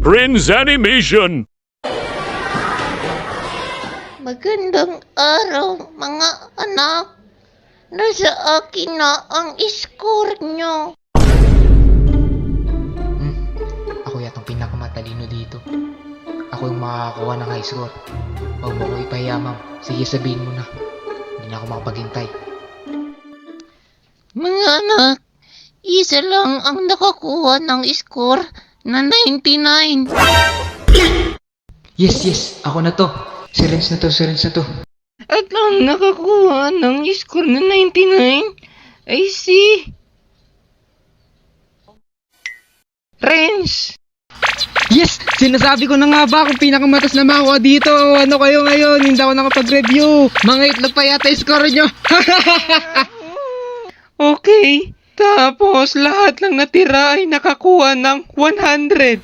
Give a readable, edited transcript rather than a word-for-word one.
Prince Animation! Magandang araw, mga anak. Nasa akin na ang score nyo. Ako yatang pinakamatalino dito. Ako yung makakakuha ng high score. Huwag mo ko ipahiya, ma'am. Sige, sabihin mo na. Hindi na ako makapaghintay. Mga anak, isa lang ang nakakuha ng score na 99. Yes, ako na to. Si Renz na to. At ang nakakuha ng score na 99 ay si Renz. Yes! Sinasabi ko na nga ba kung pinakamatas na makuha dito. Ano kayo ngayon? Hindi ako nakapag-review. Mga itlog pa yata yung score nyo. Okay, tapos lahat ng natira ay nakakuha ng 100.